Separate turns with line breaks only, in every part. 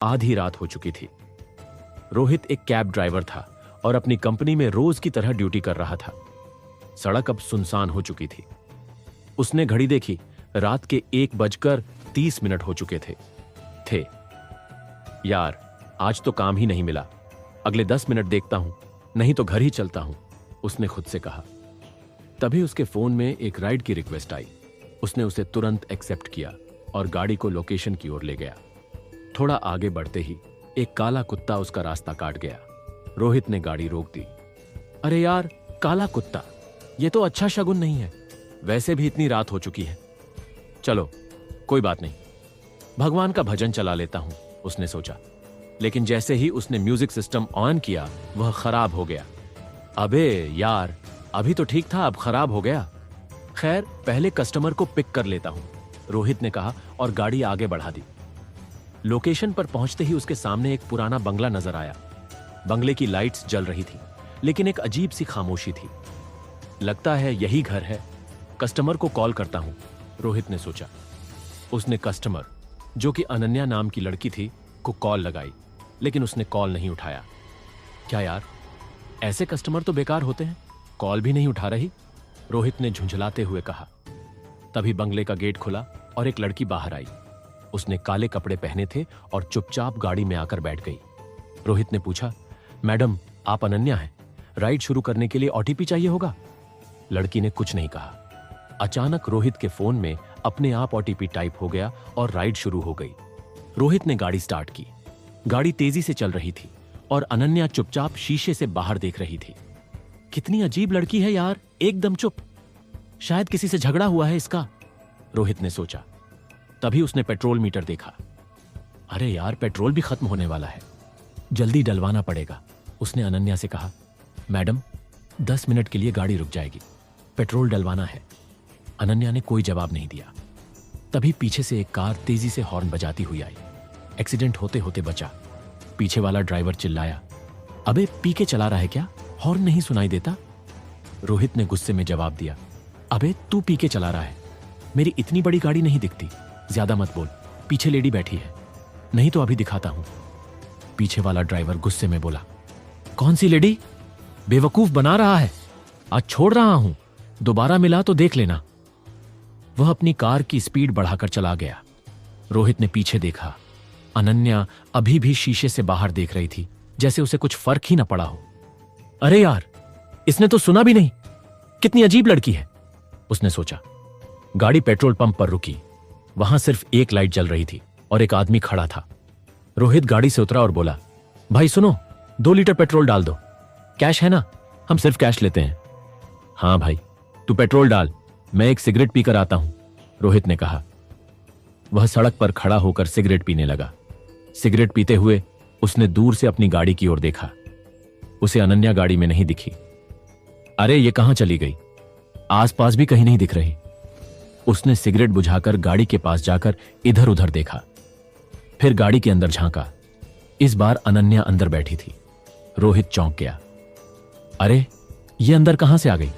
आधी रात हो चुकी थी। रोहित एक कैब ड्राइवर था और अपनी कंपनी में रोज की तरह ड्यूटी कर रहा था। सड़क अब सुनसान हो चुकी थी। उसने घड़ी देखी, रात के 1:30 हो चुके थे। यार, आज तो काम ही नहीं मिला। अगले 10 मिनट देखता हूं, नहीं तो घर ही चलता हूं, उसने खुद से कहा। तभी उसके फोन में एक राइड की रिक्वेस्ट आई। उसने उसे तुरंत एक्सेप्ट किया और गाड़ी को लोकेशन की ओर ले गया। थोड़ा आगे बढ़ते ही एक काला कुत्ता उसका रास्ता काट गया। रोहित ने गाड़ी रोक दी। अरे यार, काला कुत्ता, ये तो अच्छा शगुन नहीं है। वैसे भी इतनी रात हो चुकी है। चलो, कोई बात नहीं, भगवान का भजन चला लेता हूं, उसने सोचा। लेकिन जैसे ही उसने म्यूजिक सिस्टम ऑन किया, वह खराब हो गया। अबे यार, अभी तो ठीक था, अब खराब हो गया। खैर, पहले कस्टमर को पिक कर लेता हूं, रोहित ने कहा और गाड़ी आगे बढ़ा दी। लोकेशन पर पहुंचते ही उसके सामने एक पुराना बंगला नजर आया। बंगले की लाइट्स जल रही थी, लेकिन एक अजीब सी खामोशी थी। लगता है यही घर है। कस्टमर को कॉल करता हूं, रोहित ने सोचा। उसने कस्टमर, जो कि अनन्या नाम की लड़की थी, को कॉल लगाई, लेकिन उसने कॉल नहीं उठाया। क्या यार, ऐसे कस्टमर तो बेकार होते हैं, कॉल भी नहीं उठा रही, रोहित ने झुंझलाते हुए कहा। तभी बंगले का गेट खुला और एक लड़की बाहर आई। उसने काले कपड़े पहने थे और चुपचाप गाड़ी में आकर बैठ गई। रोहित ने पूछा, मैडम, आप अनन्या हैं? राइड शुरू करने के लिए ओटीपी चाहिए होगा। लड़की ने कुछ नहीं कहा। अचानक रोहित के फोन में अपने आप ओटीपी टाइप हो गया और राइड शुरू हो गई। रोहित ने गाड़ी स्टार्ट की। गाड़ी तेजी से चल रही थी और अनन्या चुपचाप शीशे से बाहर देख रही थी। कितनी अजीब लड़की है यार, एकदम चुप। शायद किसी से झगड़ा हुआ है इसका, रोहित ने सोचा। तभी उसने पेट्रोल मीटर देखा। अरे यार, पेट्रोल भी खत्म होने वाला है, जल्दी डलवाना पड़ेगा, उसने अनन्या से कहा। मैडम, 10 मिनट के लिए गाड़ी रुक जाएगी, पेट्रोल डलवाना है। अनन्या ने कोई जवाब नहीं दिया। तभी पीछे से एक कार तेजी से हॉर्न बजाती हुई आई। एक्सीडेंट होते होते बचा। पीछे वाला ड्राइवर चिल्लाया, अबे पी के चला रहा है क्या? हॉर्न नहीं सुनाई देता? रोहित ने गुस्से में जवाब दिया, अबे तू पी के चला रहा है, मेरी इतनी बड़ी गाड़ी नहीं दिखती, ज्यादा मत बोल, पीछे लेडी बैठी है, नहीं तो अभी दिखाता हूं। पीछे वाला ड्राइवर गुस्से में बोला, कौन सी लेडी? बेवकूफ बना रहा है, आज छोड़ रहा हूं, दोबारा मिला तो देख लेना। वह अपनी कार की स्पीड बढ़ाकर चला गया। रोहित ने पीछे देखा। अनन्या अभी भी शीशे से बाहर देख रही थी, जैसे उसे कुछ फर्क ही ना पड़ा हो। अरे यार, इसने तो सुना भी नहीं, कितनी अजीब लड़की है, उसने सोचा। गाड़ी पेट्रोल पंप पर रुकी। वहां सिर्फ एक लाइट जल रही थी और एक आदमी खड़ा था। रोहित गाड़ी से उतरा और बोला, भाई सुनो, 2 लीटर पेट्रोल डाल दो। कैश है ना? हम सिर्फ कैश लेते हैं। हाँ भाई, तू पेट्रोल डाल, मैं एक सिगरेट पीकर आता हूं, रोहित ने कहा। वह सड़क पर खड़ा होकर सिगरेट पीने लगा। सिगरेट पीते हुए उसने दूर से अपनी गाड़ी की ओर देखा। उसे अनन्या गाड़ी में नहीं दिखी। अरे ये कहां चली गई? आसपास भी कहीं नहीं दिख रही। उसने सिगरेट बुझाकर गाड़ी के पास जाकर इधर उधर देखा, फिर गाड़ी के अंदर झांका। इस बार अनन्या अंदर बैठी थी। रोहित चौंक गया। अरे ये अंदर कहां से आ गई?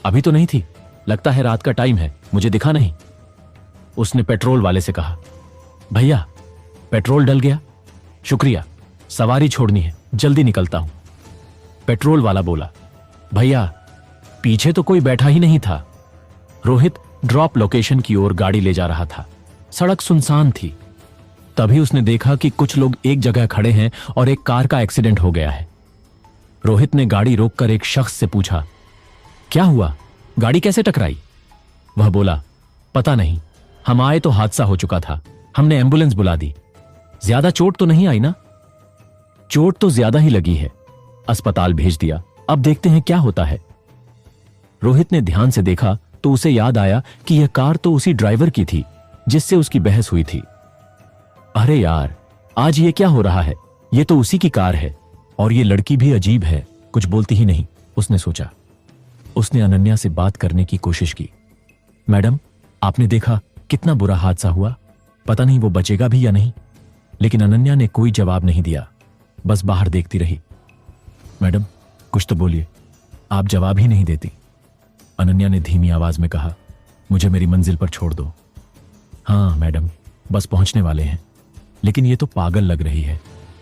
अभी तो नहीं थी, लगता है रात का टाइम है, मुझे दिखा नहीं। उसने पेट्रोल वाले से कहा, भैया पेट्रोल डल गया, शुक्रिया, सवारी छोड़नी है, जल्दी निकलता हूं। पेट्रोल वाला बोला, भैया पीछे तो कोई बैठा ही नहीं था। रोहित ड्रॉप लोकेशन की ओर गाड़ी ले जा रहा था। सड़क सुनसान थी। तभी उसने देखा कि कुछ लोग एक जगह खड़े हैं और एक कार का एक्सीडेंट हो गया है। रोहित ने गाड़ी रोककर एक शख्स से पूछा, क्या हुआ, गाड़ी कैसे टकराई? वह बोला, पता नहीं, हम आए तो हादसा हो चुका था, हमने एम्बुलेंस बुला दी। ज्यादा चोट तो नहीं आई ना? चोट तो ज्यादा ही लगी है, अस्पताल भेज दिया, अब देखते हैं क्या होता है। रोहित ने ध्यान से देखा तो उसे याद आया कि यह कार तो उसी ड्राइवर की थी जिससे उसकी बहस हुई थी। अरे यार, आज ये क्या हो रहा है, ये तो उसी की कार है और ये लड़की भी अजीब है, कुछ बोलती ही नहीं, उसने सोचा। उसने अनन्या से बात करने की कोशिश की। मैडम, आपने देखा कितना बुरा हादसा हुआ, पता नहीं वो बचेगा भी या नहीं। लेकिन अनन्या ने कोई जवाब नहीं दिया, बस बाहर देखती रही। मैडम कुछ तो बोलिए, आप जवाब ही नहीं देती। अनन्या ने धीमी आवाज में कहा, मुझे मेरी मंजिल पर छोड़ दो। हाँ मैडम, बस पहुंचने वाले हैं। लेकिन ये तो पागल लग रही है।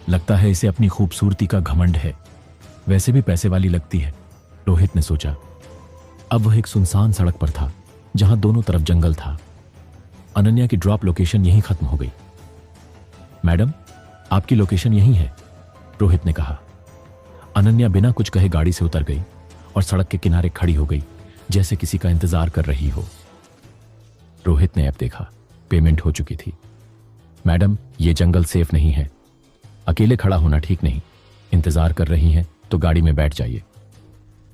लगता है इसे अपनी खूबसूरती का घमंड है। वैसे भी पैसे वाली लगती है, रोहित ने सोचा। अब वह एक सुनसान सड़क पर था जहां दोनों तरफ जंगल था। अनन्या की ड्रॉप लोकेशन यहीं खत्म हो गई। मैडम, आपकी लोकेशन यहीं है, रोहित ने कहा। अनन्या बिना कुछ कहे गाड़ी से उतर गई और सड़क के किनारे खड़ी हो गई, जैसे किसी का इंतजार कर रही हो। रोहित ने ऐप देखा, पेमेंट हो चुकी थी। मैडम, ये जंगल सेफ नहीं है, अकेले खड़ा होना ठीक नहीं। इंतजार कर रही हैं तो गाड़ी में बैठ जाइए।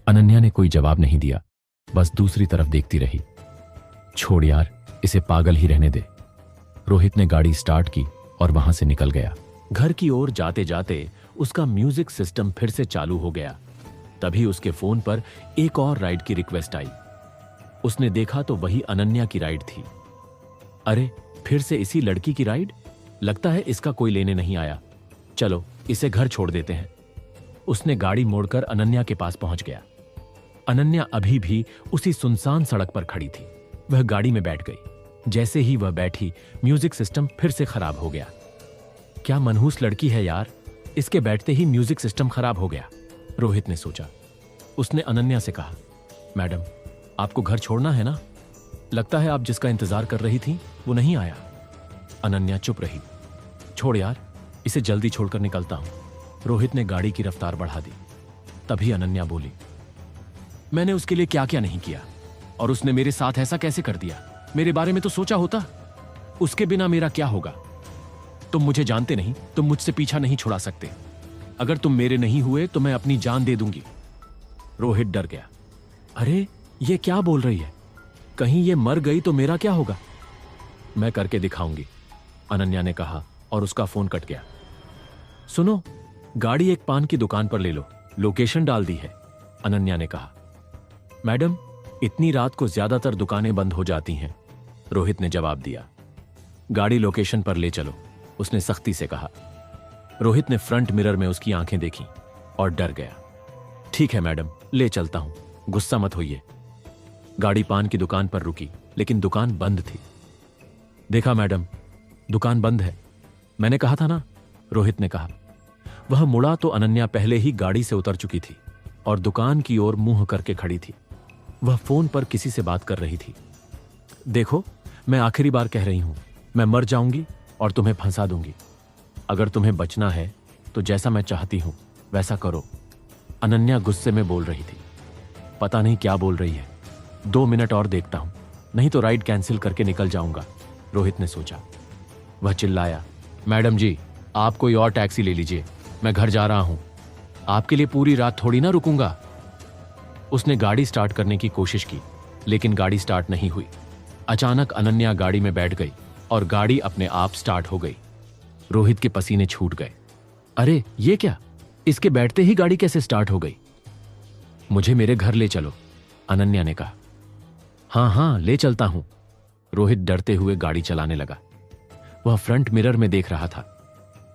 अनन्या ने कोई जवाब नहीं दिया, बस दूसरी तरफ देखती रही। छोड़ यार, इसे पागल ही रहने दे। रोहित ने गाड़ी स्टार्ट की और वहां से निकल गया। घर की ओर जाते जाते उसका म्यूजिक सिस्टम फिर से चालू हो गया। तभी उसके फोन पर एक और राइड की रिक्वेस्ट आई। उसने देखा तो वही अनन्या की राइड थी। अरे, फिर से इसी लड़की की राइड? लगता है इसका कोई लेने नहीं आया। चलो, इसे घर छोड़ देते हैं। उसने गाड़ी मोड़कर अनन्या के पास पहुंच गया। अनन्या अभी भी उसी सुनसान सड़क पर खड़ी थी। वह गाड़ी में बैठ गई। जैसे ही वह बैठी, म्यूजिक सिस्टम फिर से खराब हो गया। क्या मनहूस लड़की है यार, इसके बैठते ही म्यूजिक सिस्टम खराब हो गया, रोहित ने सोचा। उसने अनन्या से कहा, मैडम, आपको घर छोड़ना है ना? लगता है आप जिसका इंतजार कर रही थी वो नहीं आया। अनन्या चुप रही। छोड़ यार, इसे जल्दी छोड़कर निकलता हूं। रोहित ने गाड़ी की रफ्तार बढ़ा दी। तभी अनन्या बोली, मैंने उसके लिए क्या क्या नहीं किया, और उसने मेरे साथ ऐसा कैसे कर दिया? मेरे बारे में तो सोचा होता। उसके बिना मेरा क्या होगा? तुम मुझे जानते नहीं, तुम मुझसे पीछा नहीं छुड़ा सकते। अगर तुम मेरे नहीं हुए तो मैं अपनी जान दे दूंगी। रोहित डर गया। अरे, ये क्या बोल रही है? कहीं ये मर गई तो मेरा क्या होगा? मैं करके दिखाऊंगी, अनन्या ने कहा और उसका फोन कट गया। सुनो, गाड़ी एक पान की दुकान पर ले लो, लोकेशन डाल दी है, अनन्या ने कहा। मैडम, इतनी रात को ज्यादातर दुकानें बंद हो जाती हैं, रोहित ने जवाब दिया। गाड़ी लोकेशन पर ले चलो, उसने सख्ती से कहा। रोहित ने फ्रंट मिरर में उसकी आंखें देखी और डर गया। ठीक है मैडम, ले चलता हूं, गुस्सा मत होइए। गाड़ी पान की दुकान पर रुकी, लेकिन दुकान बंद थी। देखा मैडम, दुकान बंद है, मैंने कहा था ना, रोहित ने कहा। वह मुड़ा तो अनन्या पहले ही गाड़ी से उतर चुकी थी और दुकान की ओर मुंह करके खड़ी थी। वह फोन पर किसी से बात कर रही थी। देखो, मैं आखिरी बार कह रही हूं, मैं मर जाऊंगी और तुम्हें फंसा दूंगी। अगर तुम्हें बचना है तो जैसा मैं चाहती हूं वैसा करो, अनन्या गुस्से में बोल रही थी। पता नहीं क्या बोल रही है, 2 मिनट और देखता हूं, नहीं तो राइड कैंसिल करके निकल जाऊंगा, रोहित ने सोचा। वह चिल्लाया, मैडम जी, आप कोई और टैक्सी ले लीजिए, मैं घर जा रहा हूं। आपके लिए पूरी रात थोड़ी ना रुकूंगा। उसने गाड़ी स्टार्ट करने की कोशिश की, लेकिन गाड़ी स्टार्ट नहीं हुई। अचानक अनन्या गाड़ी में बैठ गई और गाड़ी अपने आप स्टार्ट हो गई। रोहित के पसीने छूट गए। अरे, ये क्या? इसके बैठते ही गाड़ी कैसे स्टार्ट हो गई? मुझे मेरे घर ले चलो, अनन्या ने कहा। हाँ हाँ, ले चलता हूं। रोहित डरते हुए गाड़ी चलाने लगा। वह फ्रंट मिरर में देख रहा था।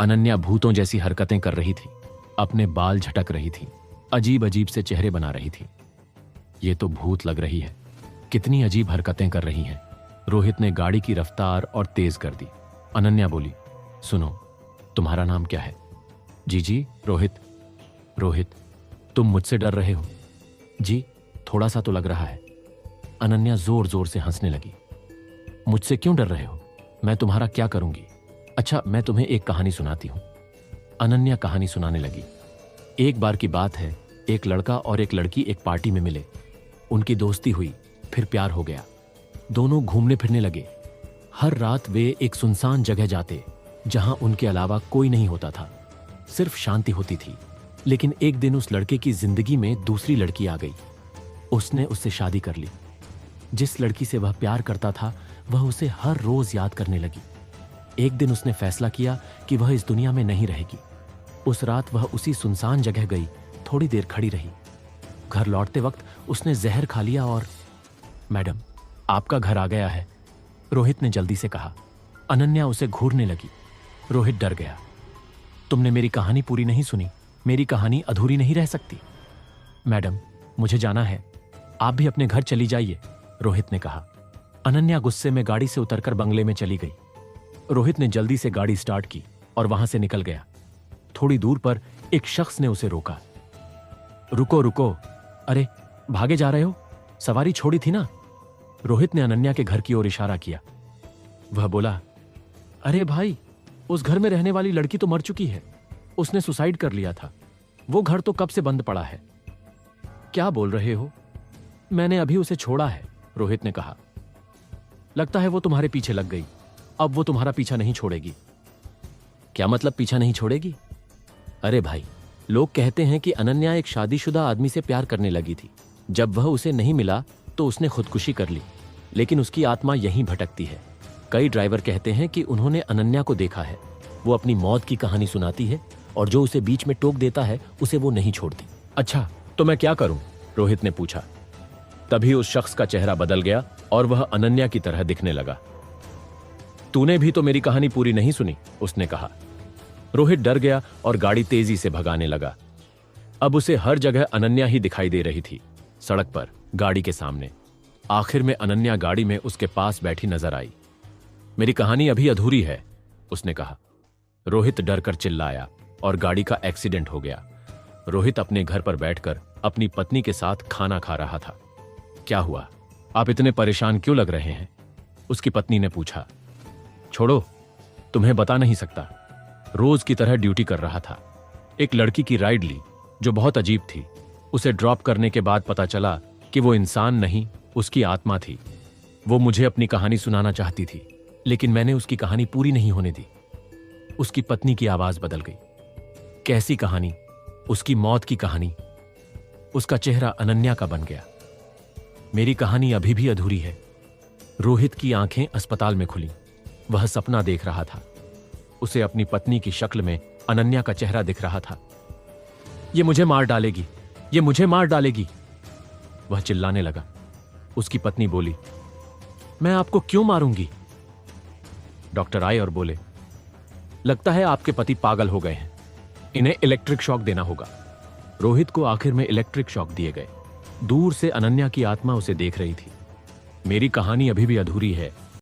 अनन्या भूतों जैसी हरकतें कर रही थी, अपने बाल झटक रही थी, अजीब अजीब से चेहरे बना रही थी। ये तो भूत लग रही है, कितनी अजीब हरकतें कर रही हैं। रोहित ने गाड़ी की रफ्तार और तेज कर दी। अनन्या बोली, सुनो, तुम्हारा नाम क्या है? जी, रोहित। रोहित, तुम मुझसे डर रहे हो? जी, थोड़ा सा तो लग रहा है। अनन्या जोर जोर से हंसने लगी। मुझसे क्यों डर रहे हो? मैं तुम्हारा क्या करूंगी? अच्छा, मैं तुम्हें एक कहानी सुनाती हूं। अनन्या कहानी सुनाने लगी। एक बार की बात है, एक लड़का और एक लड़की एक पार्टी में मिले। उनकी दोस्ती हुई, फिर प्यार हो गया। दोनों घूमने फिरने लगे। हर रात वे एक सुनसान जगह जाते जहां उनके अलावा कोई नहीं होता था, सिर्फ शांति होती थी। लेकिन एक दिन उस लड़के की जिंदगी में दूसरी लड़की आ गई। उसने उससे शादी कर ली। जिस लड़की से वह प्यार करता था वह उसे हर रोज याद करने लगी। एक दिन उसने फैसला किया कि वह इस दुनिया में नहीं रहेगी। उस रात वह उसी सुनसान जगह गई, थोड़ी देर खड़ी रही। घर लौटते वक्त उसने जहर खा लिया और मैडम, आपका घर आ गया है, रोहित ने जल्दी से कहा। अनन्या उसे घूरने लगी। रोहित डर गया। तुमने मेरी कहानी पूरी नहीं सुनी, मेरी कहानी अधूरी नहीं रह सकती। मैडम, मुझे जाना है, आप भी अपने घर चली जाइए, रोहित ने कहा। अनन्या गुस्से में गाड़ी से उतरकर बंगले में चली गई। रोहित ने जल्दी से गाड़ी स्टार्ट की और वहां से निकल गया। थोड़ी दूर पर एक शख्स ने उसे रोका। रुको रुको, अरे भागे जा रहे हो? सवारी छोड़ी थी ना? रोहित ने अनन्या के घर की ओर इशारा किया। वह बोला, अरे भाई, उस घर में रहने वाली लड़की तो मर चुकी है। उसने सुसाइड कर लिया था। वो घर तो कब से बंद पड़ा है। क्या बोल रहे हो? मैंने अभी उसे छोड़ा है, रोहित ने कहा। लगता है वो तुम्हारे पीछे लग गई। अब वो तुम्हारा पीछा नहीं छोड़ेगी। क्या मतलब पीछा नहीं छोड़ेगी? अरे भाई, लोग कहते हैं कि अनन्या एक शादीशुदा आदमी से प्यार करने लगी थी। जब वह उसे नहीं मिला तो उसने खुदकुशी कर ली, लेकिन उसकी आत्मा यहीं भटकती है। कई ड्राइवर कहते हैं कि उन्होंने अनन्या को देखा है। वो अपनी मौत की कहानी सुनाती है और जो उसे बीच में टोक देता है उसे वो नहीं छोड़ती। अच्छा, तो मैं क्या करूं? रोहित ने पूछा। तभी उस शख्स का चेहरा बदल गया और वह अनन्या की तरह दिखने लगा। तूने भी तो मेरी कहानी पूरी नहीं सुनी, उसने कहा। रोहित डर गया और गाड़ी तेजी से भगाने लगा। अब उसे हर जगह अनन्या ही दिखाई दे रही थी, सड़क पर, गाड़ी के सामने। आखिर में अनन्या गाड़ी में उसके पास बैठी नजर आई। मेरी कहानी अभी अधूरी है, उसने कहा। रोहित डर कर चिल्लाया और गाड़ी का एक्सीडेंट हो गया। रोहित अपने घर पर बैठकर अपनी पत्नी के साथ खाना खा रहा था। क्या हुआ? आप इतने परेशान क्यों लग रहे हैं? उसकी पत्नी ने पूछा। छोड़ो, तुम्हें बता नहीं सकता। रोज की तरह ड्यूटी कर रहा था। एक लड़की की राइड ली जो बहुत अजीब थी। उसे ड्रॉप करने के बाद पता चला कि वो इंसान नहीं, उसकी आत्मा थी। वो मुझे अपनी कहानी सुनाना चाहती थी, लेकिन मैंने उसकी कहानी पूरी नहीं होने दी। उसकी पत्नी की आवाज बदल गई। कैसी कहानी? उसकी मौत की कहानी। उसका चेहरा अनन्या का बन गया। मेरी कहानी अभी भी अधूरी है। रोहित की आंखें अस्पताल में खुली। वह सपना देख रहा था। उसे अपनी पत्नी की शक्ल में अनन्या का चेहरा दिख रहा था। ये मुझे मार डालेगी, ये मुझे मार डालेगी, वह चिल्लाने लगा। उसकी पत्नी बोली, मैं आपको क्यों मारूंगी? डॉक्टर आए और बोले, लगता है आपके पति पागल हो गए हैं, इन्हें इलेक्ट्रिक शॉक देना होगा। रोहित को आखिर में इलेक्ट्रिक शॉक दिए गए। दूर से अनन्या की आत्मा उसे देख रही थी। मेरी कहानी अभी भी अधूरी है,